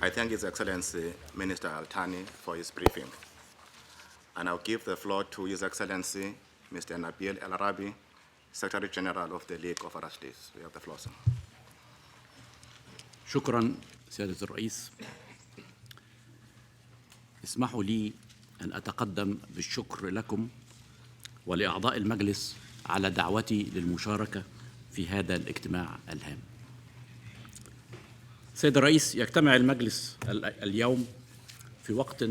I thank His Excellency Minister Al-Thani for his briefing. And I'll give the floor to His Excellency Mr. Nabil El-Arabi, Secretary General of the League of Arab States. We have the floor, sir. شكرا سيادة الرئيس. اسمحوا لي أن أتقدم بالشكر لكم ولأعضاء المجلس على دعوتي للمشاركة في هذا الاجتماع الهام. سيد الرئيس، يجتمع المجلس اليوم في وقت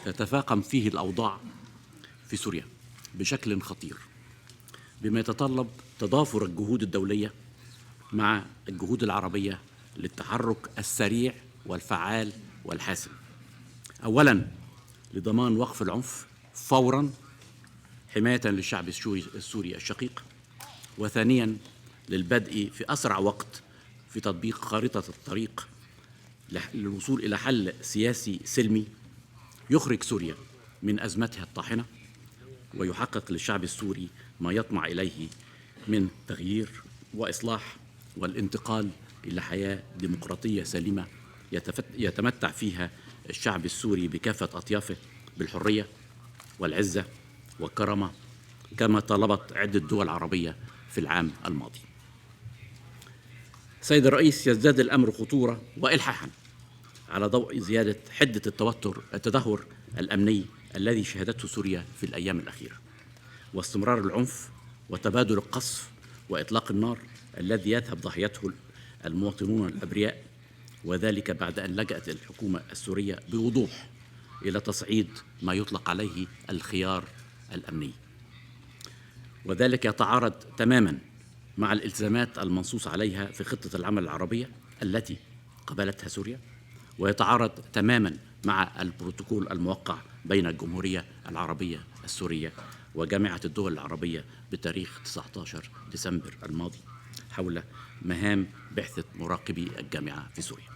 تتفاقم فيه الأوضاع في سوريا بشكل خطير، بما يتطلب تضافر الجهود الدولية مع الجهود العربية للتحرك السريع والفعال والحاسم. أولاً لضمان وقف العنف فوراً حماية للشعب السوري الشقيق، وثانياً للبدء في أسرع وقت في تطبيق خارطة الطريق للوصول إلى حل سياسي سلمي يخرج سوريا من أزمتها الطاحنة ويحقق للشعب السوري ما يطمع إليه من تغيير وإصلاح والانتقال إلى حياة ديمقراطية سليمة يتمتع فيها الشعب السوري بكافة أطيافه بالحرية والعزة والكرامة كما طلبت عدة دول عربية في العام الماضي. سيد الرئيس، يزداد الأمر خطورة وإلحاحاً على ضوء زيادة حدة التدهور الأمني الذي شهدته سوريا في الأيام الأخيرة، واستمرار العنف وتبادل القصف وإطلاق النار الذي يذهب ضحيته المواطنون الأبرياء، وذلك بعد أن لجأت الحكومة السورية بوضوح إلى تصعيد ما يطلق عليه الخيار الأمني، وذلك يتعارض تماماً مع الالتزامات المنصوص عليها في خطة العمل العربية التي قبلتها سوريا، ويتعارض تماماً مع البروتوكول الموقع بين الجمهورية العربية السورية وجامعة الدول العربية بتاريخ 19 ديسمبر الماضي حول مهام بعثة مراقبي الجامعة في سوريا.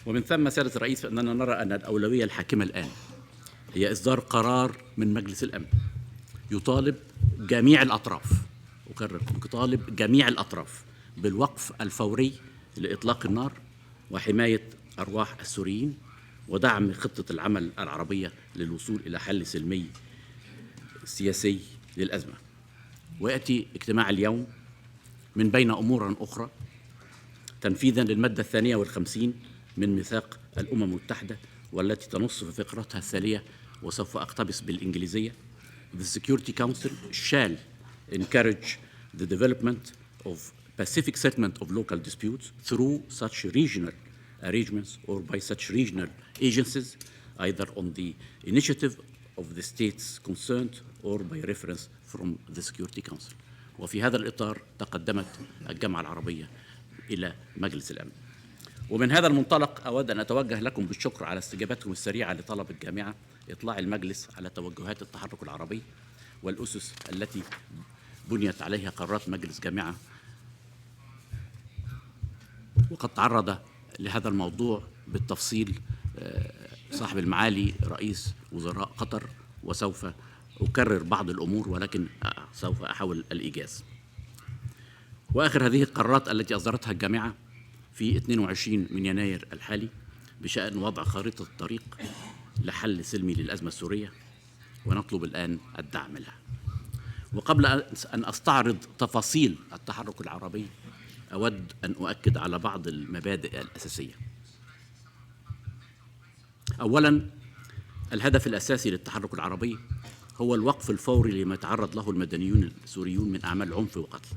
ومن ثم سيادة الرئيس، فإننا نرى أن الأولوية الحاكمة الآن هي إصدار قرار من مجلس الأمن يطالب جميع الأطراف، أكرر، يطالب جميع الأطراف بالوقف الفوري لإطلاق النار وحماية أرواح السوريين ودعم خطة العمل العربية للوصول إلى حل سلمي سياسي للأزمة. ويأتي اجتماع اليوم من بين أمور أخرى تنفيذاً للمادة 52 من ميثاق الأمم المتحدة، والتي تنص في فقرتها التالية، وسوف أقتبس بالإنجليزية: The Security Council shall encourage the development of pacific settlement of local disputes through such regional arrangements or by such regional agencies, either on the initiative of the states concerned or by reference from the Security Council. وفي هذا الإطار تقدمت الجامعة العربية إلى مجلس الأمن. ومن هذا المنطلق أود أن أتوجه لكم بالشكر على استجابتكم السريعة لطلب الجامعة إطلاع المجلس على توجهات التحرك العربي والأسس التي بنيت عليها قرارات مجلس جامعة، وقد تعرض لهذا الموضوع بالتفصيل صاحب المعالي رئيس وزراء قطر، وسوف أكرر بعض الأمور ولكن سوف أحاول الإيجاز. وآخر هذه القرارات التي أصدرتها الجامعة في 22 من يناير الحالي بشأن وضع خارطة الطريق لحل سلمي للأزمة السورية، ونطلب الآن الدعم لها. وقبل أن أستعرض تفاصيل التحرك العربي، أود أن أؤكد على بعض المبادئ الأساسية. أولاً، الهدف الأساسي للتحرك العربي هو الوقف الفوري لما يتعرض له المدنيون السوريون من أعمال عنف وقتل،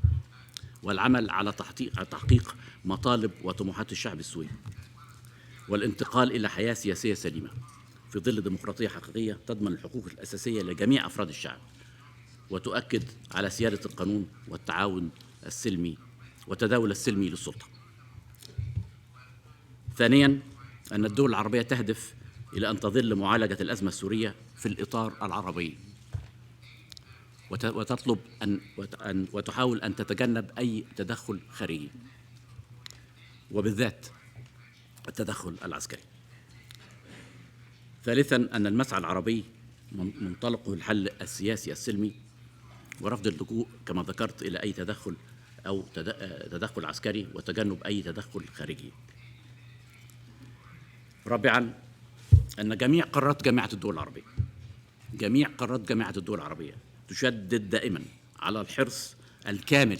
والعمل على تحقيق مطالب وطموحات الشعب السوري، والانتقال إلى حياة سياسية سليمة في ظل ديمقراطية حقيقية تضمن الحقوق الأساسية لجميع أفراد الشعب وتؤكد على سيادة القانون والتعاون السلمي وتداول السلمي للسلطة. ثانياً، أن الدول العربية تهدف إلى أن تظل معالجة الأزمة السورية في الإطار العربي، وتطلب وتحاول أن تتجنب أي تدخل خارجي، وبالذات التدخل العسكري. ثالثاً، أن المسعى العربي منطلقه الحل السياسي السلمي ورفض اللجوء كما ذكرت إلى أي تدخل أو تدخل عسكري وتجنب أي تدخل خارجي. رابعاً، أن جميع قارات جامعة الدول العربية تشدد دائماً على الحرص الكامل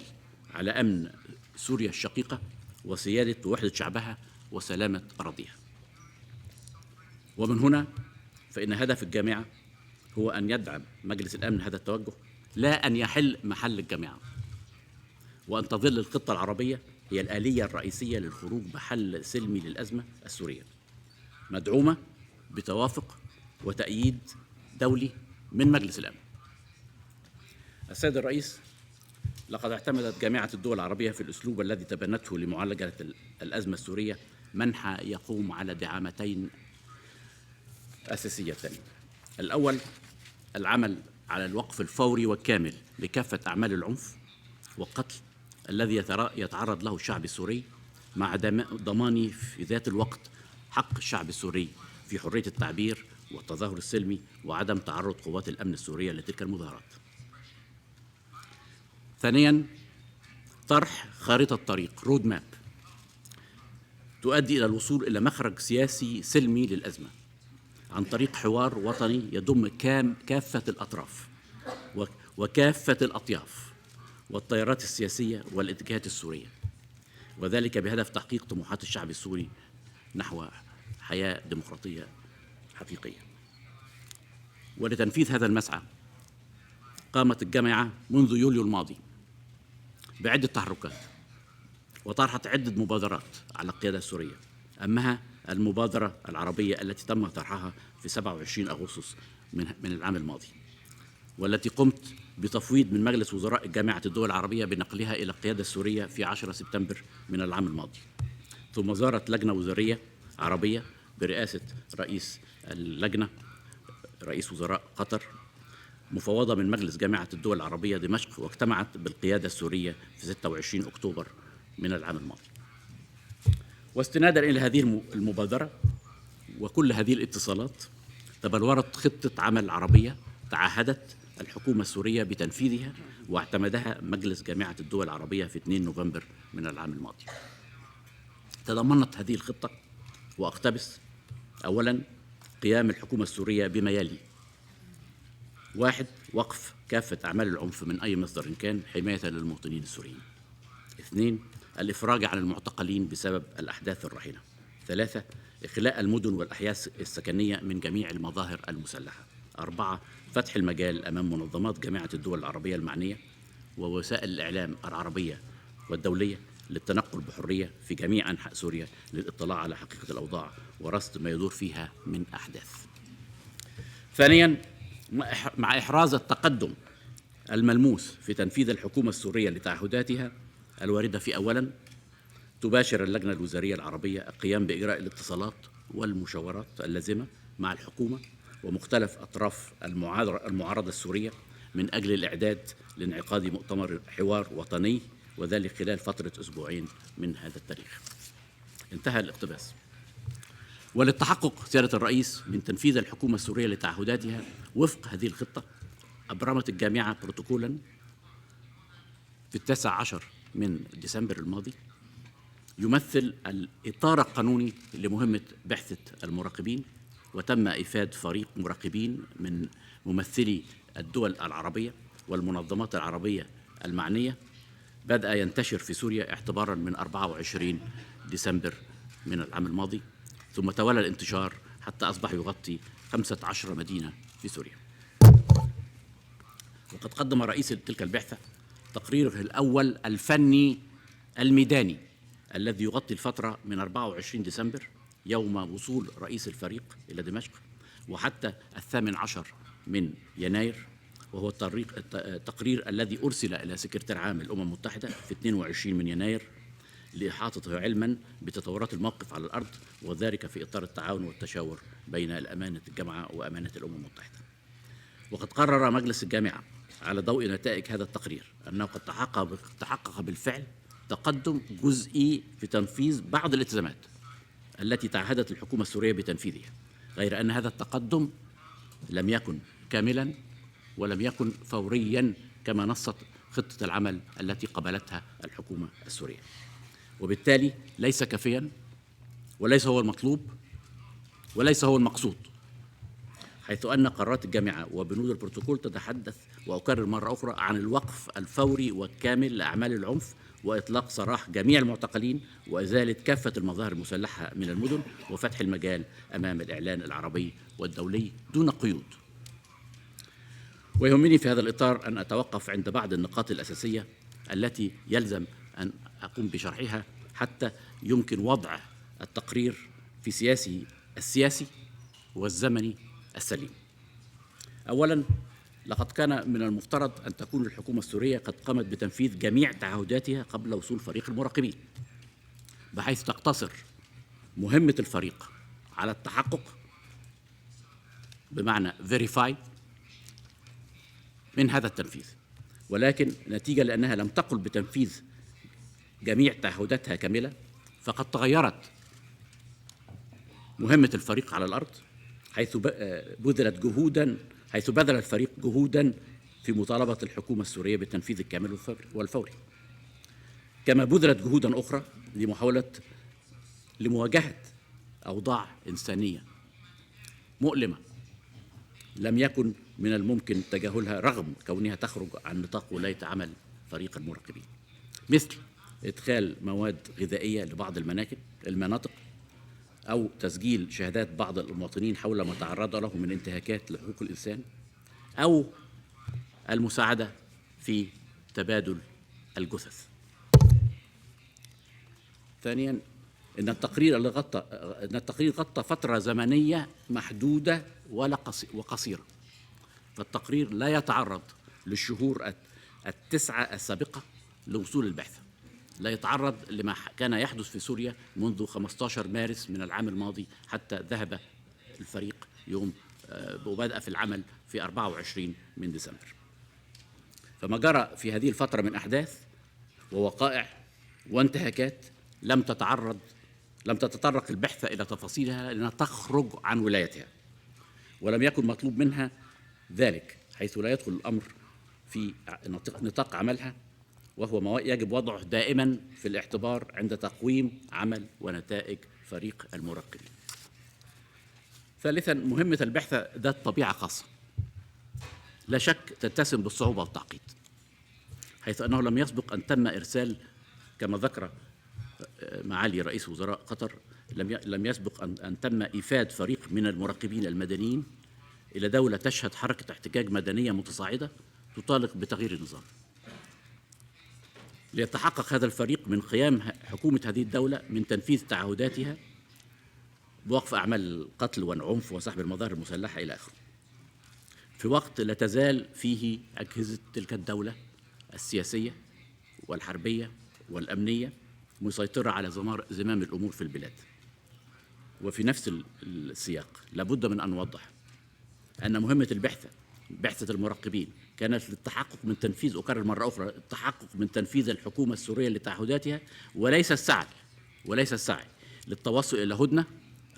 على أمن سوريا الشقيقة وسيادة ووحدة شعبها وسلامة أراضيها. ومن هنا فإن هدف الجامعة هو أن يدعم مجلس الأمن هذا التوجه، لا أن يحل محل الجامعة، وأن تظل الخطة العربية هي الآلية الرئيسية للخروج بحل سلمي للأزمة السورية، مدعومة بتوافق وتأييد دولي من مجلس الأمن. السيد الرئيس، لقد اعتمدت جامعة الدول العربية في الأسلوب الذي تبنته لمعالجة الأزمة السورية منحى يقوم على دعامتين أساسيتين. الأول، العمل على الوقف الفوري والكامل لكافة أعمال العنف والقتل الذي يتعرض له الشعب السوري، مع ضمان في ذات الوقت حق الشعب السوري في حرية التعبير والتظاهر السلمي وعدم تعرض قوات الأمن السورية لتلك المظاهرات. ثانياً، طرح خارطة طريق رود ماب تؤدي إلى الوصول إلى مخرج سياسي سلمي للأزمة عن طريق حوار وطني يضم كافة الأطراف وكافة الأطياف والتيارات السياسية والاتجاهات السورية، وذلك بهدف تحقيق طموحات الشعب السوري نحو حياة ديمقراطية حقيقية. ولتنفيذ هذا المسعى قامت الجامعة منذ يوليو الماضي بعدة تحركات وطرحت عدة مبادرات على القيادة السورية، أهمها المبادرة العربية التي تم طرحها في 27 أغسطس من العام الماضي، والتي قمت بتفويض من مجلس وزراء جامعة الدول العربية بنقلها إلى القيادة السورية في 10 سبتمبر من العام الماضي. ثم زارت لجنة وزارية عربية برئاسة رئيس اللجنة رئيس وزراء قطر مفوضة من مجلس جامعة الدول العربية دمشق، واجتمعت بالقيادة السورية في 26 أكتوبر من العام الماضي. واستنادا إلى هذه المبادرة وكل هذه الاتصالات، تبلورت خطة عمل عربية تعهدت الحكومة السورية بتنفيذها واعتمدها مجلس جامعة الدول العربية في 2 نوفمبر من العام الماضي. تضمنت هذه الخطة وأقتبس: أولاً، قيام الحكومة السورية بما يلي: 1. وقف كافة أعمال العنف من أي مصدر كان حماية للمواطنين السوريين. 2. الإفراج عن المعتقلين بسبب الأحداث الراهنة. 3. إخلاء المدن والأحياء السكنية من جميع المظاهر المسلحة. 4. فتح المجال أمام منظمات جامعة الدول العربية المعنية ووسائل الإعلام العربية والدولية للتنقل بحرية في جميع أنحاء سوريا للاطلاع على حقيقة الأوضاع ورصد ما يدور فيها من أحداث. ثانياً، مع إحراز التقدم الملموس في تنفيذ الحكومة السورية لتعهداتها الواردة في: أولاً، تباشر اللجنة الوزارية العربية القيام بإجراء الاتصالات والمشاورات اللازمة مع الحكومة ومختلف أطراف المعارضة السورية من أجل الإعداد لانعقاد مؤتمر حوار وطني، وذلك خلال فترة 2 أسبوع من هذا التاريخ. انتهى الاقتباس. وللتحقق سيادة الرئيس من تنفيذ الحكومة السورية لتعهداتها وفق هذه الخطة، أبرمت الجامعة بروتوكولاً في 19 من ديسمبر الماضي يمثل الإطار القانوني لمهمة بعثة المراقبين، وتم إيفاد فريق مراقبين من ممثلي الدول العربية والمنظمات العربية المعنية بدأ ينتشر في سوريا اعتباراً من 24 ديسمبر من العام الماضي، ثم توالى الانتشار حتى أصبح يغطي 15 مدينة في سوريا. وقد قدم رئيس تلك البعثة تقريره الأول الفني الميداني الذي يغطي الفترة من 24 ديسمبر يوم وصول رئيس الفريق إلى دمشق وحتى 18 من يناير، وهو التقرير الذي أرسل إلى سكرتير عام الأمم المتحدة في 22 من يناير لإحاطته علماً بتطورات الموقف على الأرض، وذلك في إطار التعاون والتشاور بين الأمانة الجامعة وأمانة الأمم المتحدة. وقد قرر مجلس الجامعة على ضوء نتائج هذا التقرير أنه قد تحقق بالفعل تقدم جزئي في تنفيذ بعض الالتزامات التي تعهدت الحكومة السورية بتنفيذها، غير أن هذا التقدم لم يكن كاملاً ولم يكن فورياً كما نصت خطة العمل التي قبلتها الحكومة السورية، وبالتالي ليس كافياً وليس هو المطلوب وليس هو المقصود، حيث أن قرارات الجامعة وبنود البروتوكول تتحدث، وأكرر مرة أخرى، عن الوقف الفوري والكامل لأعمال العنف وإطلاق سراح جميع المعتقلين وإزالة كافة المظاهر المسلحة من المدن وفتح المجال أمام الإعلان العربي والدولي دون قيود. ويهمني في هذا الإطار أن أتوقف عند بعض النقاط الأساسية التي يلزم أن أقوم بشرحها حتى يمكن وضع التقرير في سياسي السياسي والزمني السليم. أولاً، لقد كان من المفترض أن تكون الحكومة السورية قد قامت بتنفيذ جميع تعهداتها قبل وصول فريق المراقبين، بحيث تقتصر مهمة الفريق على التحقق، بمعنى verify، من هذا التنفيذ. ولكن نتيجة لأنها لم تقل بتنفيذ جميع تعهداتها كاملة، فقد تغيرت مهمة الفريق على الأرض، حيث بذل الفريق جهوداً في مطالبة الحكومة السورية بالتنفيذ الكامل والفوري، كما بذلت جهوداً أخرى لمواجهة أوضاع إنسانية مؤلمة لم يكن من الممكن تجاهلها رغم كونها تخرج عن نطاق ولاية عمل فريق المراقبين، مثل إدخال مواد غذائية لبعض المناطق، أو تسجيل شهادات بعض المواطنين حول ما تعرض له من انتهاكات لحقوق الإنسان، أو المساعدة في تبادل الجثث. ثانياً، إن التقرير غطى فترة زمنية محدودة وقصيرة، فالتقرير لا يتعرض للشهور التسعة السابقة لوصول البعثة، لا يتعرض لما كان يحدث في سوريا منذ 15 مارس من العام الماضي حتى ذهب الفريق وبدأ في العمل في 24 من ديسمبر. فما جرى في هذه الفترة من أحداث ووقائع وانتهاكات لم تتطرق البعثة إلى تفاصيلها لأنها تخرج عن ولايتها، ولم يكن مطلوب منها ذلك، حيث لا يدخل الأمر في نطاق عملها، وهو ما يجب وضعه دائما في الاعتبار عند تقويم عمل ونتائج فريق المراقبين. ثالثا، مهمة البعثة ذات طبيعة خاصة لا شك تتسم بالصعوبة والتعقيد، حيث أنه لم يسبق أن تم إرسال، كما ذكر معالي رئيس وزراء قطر، لم يسبق أن تم إيفاد فريق من المراقبين المدنيين إلى دولة تشهد حركة احتجاج مدنية متصاعدة تطالب بتغيير النظام، ليتحقق هذا الفريق من قيام حكومة هذه الدولة من تنفيذ تعهداتها بوقف أعمال القتل والعنف وسحب المظاهر المسلحة إلى آخره، في وقت لا تزال فيه أجهزة تلك الدولة السياسية والحربية والأمنية مسيطرة على زمام الأمور في البلاد. وفي نفس السياق لابد من أن نوضح أن مهمة بعثة المراقبين كانت للتحقق من تنفيذ، أكرر مرة أخرى، التحقق من تنفيذ الحكومة السورية لتعهداتها، وليس السعي للتوصل إلى هدنة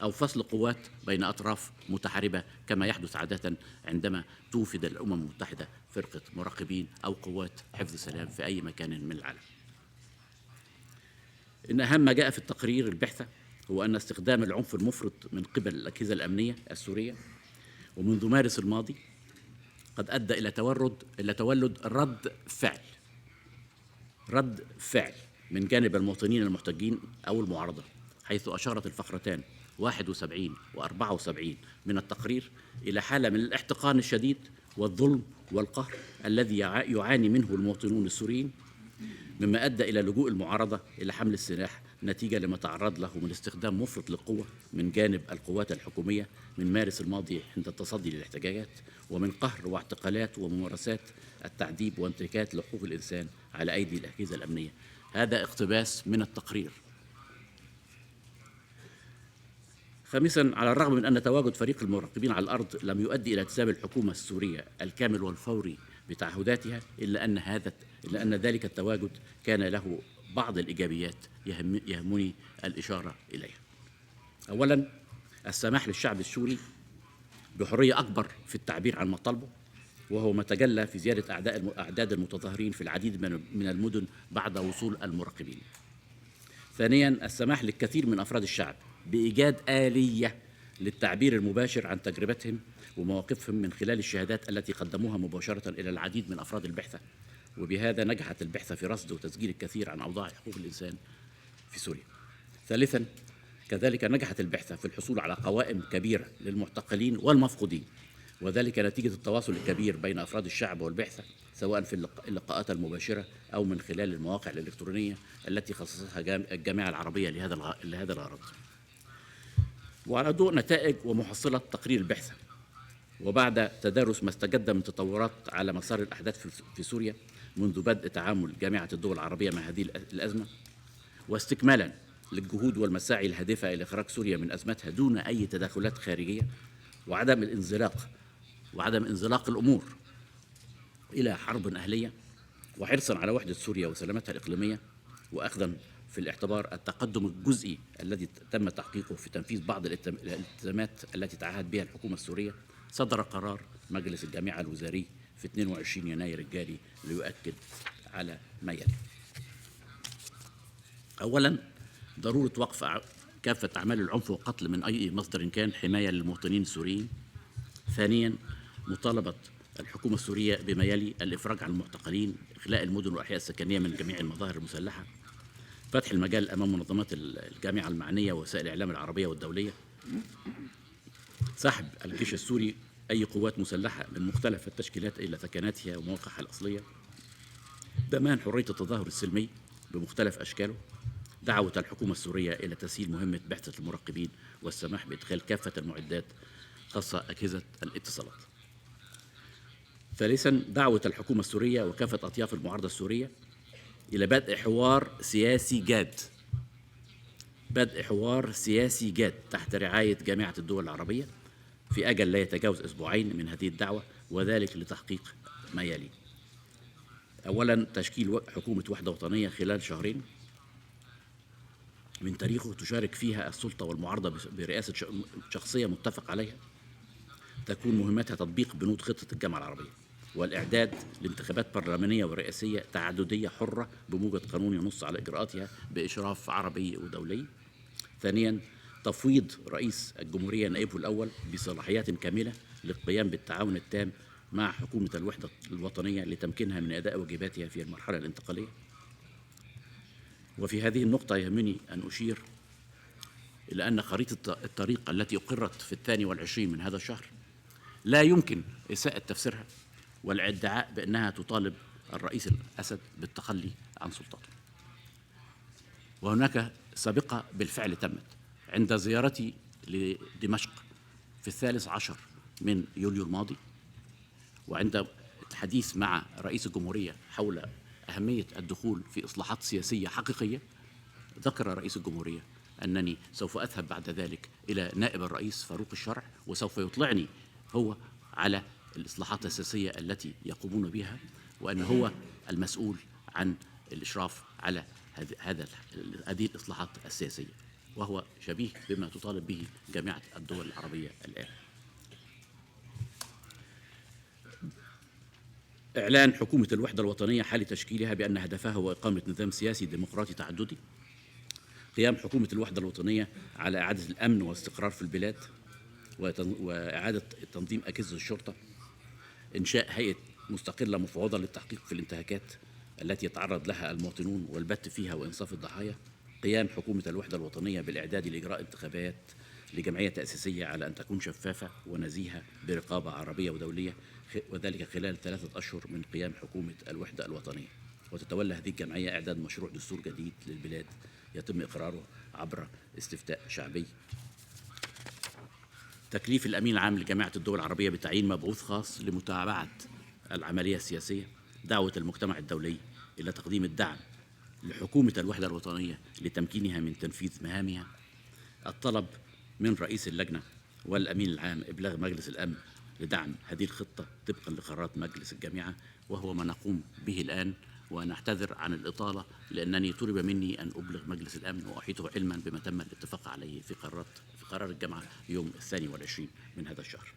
أو فصل قوات بين أطراف متحاربة كما يحدث عادة عندما توفد الأمم المتحدة فرقة مراقبين أو قوات حفظ السلام في أي مكان من العالم. إن أهم ما جاء في التقرير البعثة هو أن استخدام العنف المفرط من قبل الأجهزة الأمنية السورية ومنذ مارس الماضي قد أدى إلى تولد رد فعل من جانب المواطنين المحتجين أو المعارضة، حيث أشارت الفقرتان 71 و74 من التقرير إلى حالة من الاحتقان الشديد والظلم والقهر الذي يعاني منه المواطنون السوريين، مما أدى إلى لجوء المعارضة إلى حمل السلاح نتيجة لما تعرض له من استخدام مفرط للقوة من جانب القوات الحكومية من مارس الماضي عند التصدي للاحتجاجات، ومن قهر واعتقالات وممارسات التعذيب وانتهاكات لحقوق الإنسان على أيدي الأجهزة الأمنية. هذا اقتباس من التقرير. خامساً، على الرغم من أن تواجد فريق المراقبين على الأرض لم يؤدي إلى التزام الحكومة السورية الكامل والفوري بتعهداتها، إلا أن ذلك التواجد كان له بعض الإيجابيات يهمني الإشارة إليها. أولاً، السماح للشعب السوري بحرية أكبر في التعبير عن مطالبه، وهو ما تجلى في زيادة أعداد المتظاهرين في العديد من المدن بعد وصول المراقبين. ثانياً، السماح للكثير من أفراد الشعب بإيجاد آلية للتعبير المباشر عن تجربتهم ومواقفهم من خلال الشهادات التي قدموها مباشرة إلى العديد من أفراد البعثة، وبهذا نجحت البعثة في رصد وتسجيل الكثير عن أوضاع حقوق الإنسان في سوريا. ثالثاً، كذلك نجحت البعثة في الحصول على قوائم كبيرة للمعتقلين والمفقودين، وذلك نتيجة التواصل الكبير بين أفراد الشعب والبعثة، سواء في اللقاءات المباشرة أو من خلال المواقع الإلكترونية التي خصصتها الجامعة العربية لهذا الغرض. وعلى ضوء نتائج ومحصلة تقرير البعثة، وبعد تدارس ما استجد من تطورات على مسار الأحداث في سوريا منذ بدء تعامل جامعة الدول العربية مع هذه الأزمة، واستكمالاً للجهود والمساعي الهادفة إلى إخراج سوريا من أزمتها دون أي تدخلات خارجية، وعدم انزلاق الأمور إلى حرب أهلية، وحرصاً على وحدة سوريا وسلامتها الإقليمية، وأخذاً في الاعتبار التقدم الجزئي الذي تم تحقيقه في تنفيذ بعض الالتزامات التي تعهد بها الحكومة السورية، صدر قرار مجلس الجامعة الوزاري في 22 يناير الجاري ليؤكد على ما يلي. أولاً، ضرورة وقف كافة أعمال العنف والقتل من أي مصدر كان حماية للمواطنين السوريين. ثانياً، مطالبة الحكومة السورية بما يلي: الإفراج عن المعتقلين، إخلاء المدن والأحياء السكنية من جميع المظاهر المسلحة، فتح المجال أمام منظمات الجامعة المعنية ووسائل الإعلام العربية والدولية، سحب الجيش السوري أي قوات مسلحة من مختلف التشكيلات إلى ثكناتها ومواقعها الأصلية، ضمان حرية التظاهر السلمي بمختلف أشكاله، دعوة الحكومة السورية إلى تسهيل مهمة بعثة المراقبين والسماح بإدخال كافة المعدات خاصة أجهزة الاتصالات. ثالثاً، دعوة الحكومة السورية وكافة أطياف المعارضة السورية إلى بدء حوار سياسي جاد تحت رعاية جامعة الدول العربية في أجل لا يتجاوز أسبوعين من هذه الدعوة، وذلك لتحقيق ما يلي: أولاً، تشكيل حكومة وحدة وطنية خلال شهرين من تاريخه تشارك فيها السلطة والمعارضة برئاسة شخصية متفق عليها، تكون مهمتها تطبيق بنود خطة الجامعة العربية والإعداد لانتخابات برلمانية ورئاسية تعددية حرة بموجب قانون ينص على إجراءاتها بإشراف عربي ودولي. ثانياً، تفويض رئيس الجمهورية نائبه الأول بصلاحيات كاملة للقيام بالتعاون التام مع حكومة الوحدة الوطنية لتمكينها من أداء واجباتها في المرحلة الانتقالية. وفي هذه النقطة يهمني أن أشير إلى أن خريطة الطريق التي أقرت في 22 من هذا الشهر لا يمكن إساءة تفسيرها والادعاء بأنها تطالب الرئيس الأسد بالتخلي عن سلطاته. وهناك سابقة بالفعل تمت عند زيارتي لدمشق في 13 من يوليو الماضي، وعند الحديث مع رئيس الجمهورية حول أهمية الدخول في إصلاحات سياسية حقيقية، ذكر رئيس الجمهورية أنني سوف أذهب بعد ذلك إلى نائب الرئيس فاروق الشرع وسوف يطلعني هو على الإصلاحات السياسية التي يقومون بها، وأن هو المسؤول عن الإشراف على هذه الإصلاحات السياسية، وهو شبيه بما تطالب به جامعة الدول العربية الآن. إعلان حكومة الوحدة الوطنية حال تشكيلها بأن هدفها هو إقامة نظام سياسي ديمقراطي تعددي، قيام حكومة الوحدة الوطنية على إعادة الأمن والاستقرار في البلاد وإعادة تنظيم أجهزة الشرطة، إنشاء هيئة مستقلة مفوضة للتحقيق في الانتهاكات التي يتعرض لها المواطنون والبت فيها وإنصاف الضحايا، قيام حكومة الوحدة الوطنية بالإعداد لإجراء انتخابات لجمعية تأسيسية على أن تكون شفافة ونزيهة برقابة عربية ودولية، وذلك خلال 3 أشهر من قيام حكومة الوحدة الوطنية. وتتولى هذه الجمعية إعداد مشروع دستور جديد للبلاد يتم إقراره عبر استفتاء شعبي. تكليف الأمين العام لجامعة الدول العربية بتعيين مبعوث خاص لمتابعة العملية السياسية، دعوة المجتمع الدولي إلى تقديم الدعم لحكومة الوحدة الوطنية لتمكينها من تنفيذ مهامها، الطلب من رئيس اللجنة والأمين العام إبلاغ مجلس الأمن لدعم هذه الخطة طبقا لقرارات مجلس الجامعة، وهو ما نقوم به الآن. وأنا أعتذر عن الإطالة لأنني طلب مني أن أبلغ مجلس الأمن وأحيطه علما بما تم الاتفاق عليه في قرار الجامعة يوم 22 من هذا الشهر.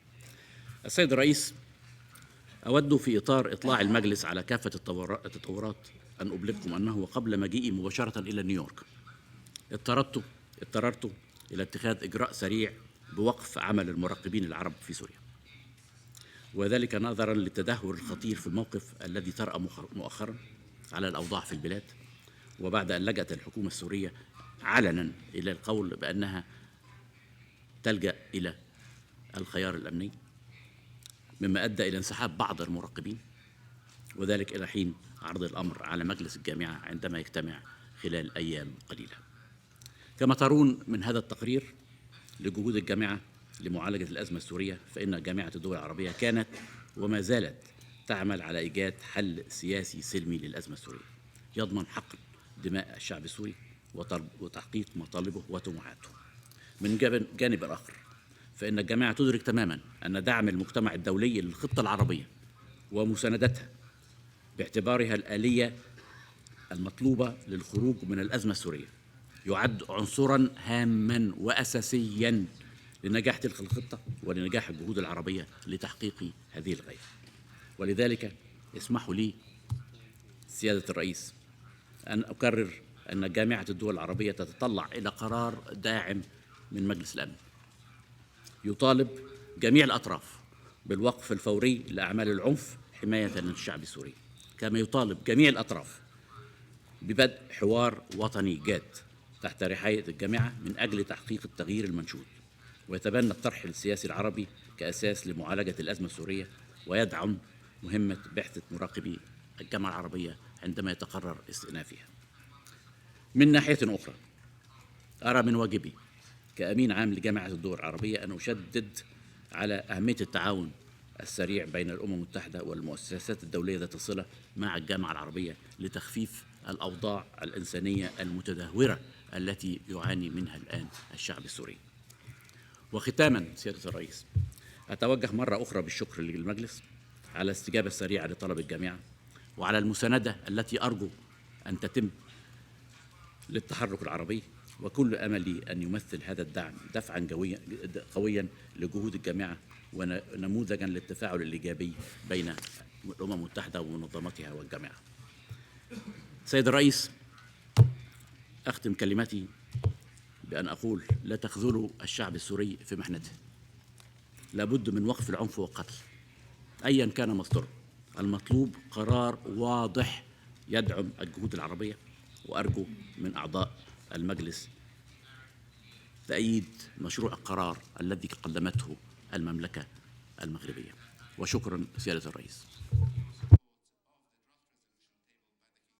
السيد الرئيس، أود في إطار إطلاع المجلس على كافة التطورات أن أبلغكم أنه قبل مجيئي مباشرة إلى نيويورك اضطررت إلى اتخاذ إجراء سريع بوقف عمل المراقبين العرب في سوريا، وذلك نظرا للتدهور الخطير في الموقف الذي طرأ مؤخرا على الأوضاع في البلاد، وبعد أن لجأت الحكومة السورية علنا إلى القول بأنها تلجأ إلى الخيار الأمني، مما أدى إلى انسحاب بعض المراقبين، وذلك إلى حين عرض الأمر على مجلس الجامعة عندما يجتمع خلال أيام قليلة. كما ترون من هذا التقرير لجهود الجامعة لمعالجة الأزمة السورية، فإن جامعة الدول العربية كانت وما زالت تعمل على إيجاد حل سياسي سلمي للأزمة السورية يضمن حقن دماء الشعب السوري وتحقيق مطالبه وطموحاته. من جانب آخر، فإن الجامعة تدرك تماما أن دعم المجتمع الدولي للخطة العربية ومساندتها باعتبارها الآلية المطلوبة للخروج من الأزمة السورية يعد عنصرا هاما وأساسيا لنجاح تلك الخطة ولنجاح الجهود العربية لتحقيق هذه الغاية. ولذلك اسمحوا لي سيادة الرئيس أن أكرر أن جامعة الدول العربية تتطلع إلى قرار داعم من مجلس الأمن يطالب جميع الأطراف بالوقف الفوري لأعمال العنف حماية للشعب السوري، كما يطالب جميع الأطراف ببدء حوار وطني جاد تحت رعاية الجامعة من أجل تحقيق التغيير المنشود، ويتبنى الطرح السياسي العربي كأساس لمعالجة الأزمة السورية، ويدعم مهمة بعثة مراقبي الجامعة العربية عندما يتقرر استئنافها. من ناحية أخرى، أرى من واجبي كأمين عام لجامعة الدول العربية أن أشدد على أهمية التعاون السريع بين الأمم المتحدة والمؤسسات الدولية ذات الصلة مع الجامعة العربية لتخفيف الأوضاع الإنسانية المتدهورة التي يعاني منها الآن الشعب السوري. وختاما سيادة الرئيس، أتوجه مرة أخرى بالشكر للمجلس على الاستجابة السريعة لطلب الجامعة وعلى المساندة التي أرجو أن تتم للتحرك العربي، وكل أملي أن يمثل هذا الدعم دفعا قويا لجهود الجامعة ونموذجا للتفاعل الإيجابي بين الأمم المتحدة ومنظمتها والجامعة. سيد الرئيس، أختم كلمتي بأن أقول: لا تخذلوا الشعب السوري في محنته. لابد من وقف العنف والقتل أيا كان مصدره. المطلوب قرار واضح يدعم الجهود العربية، وأرجو من أعضاء المجلس تأييد مشروع القرار الذي قدمته المملكة المغربية. وشكرا سيادة الرئيس.